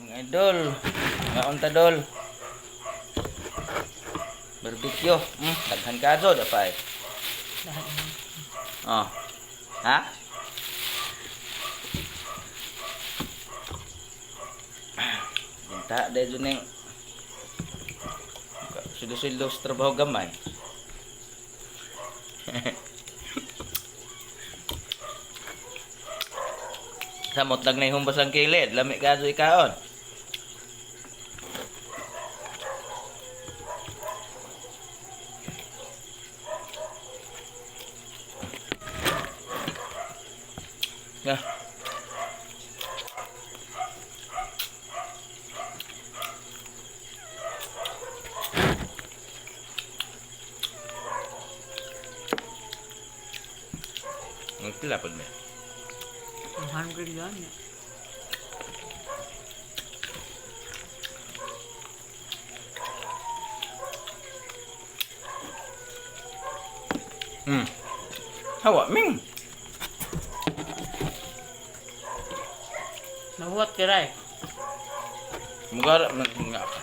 Mga idol, mga untadol. Barbecue. Daghan kadto dapat. Oh. Ha? Binta dahil dun yung sulo-sulo sa trabaho gamay. Samot lang na yung humbas ang kilid. Lamig ka doon ikaon. Ya. Nagpila pa ba? 100 yan. Hawa, Ming. Nahuwat ka rin. Mugara, nga ka.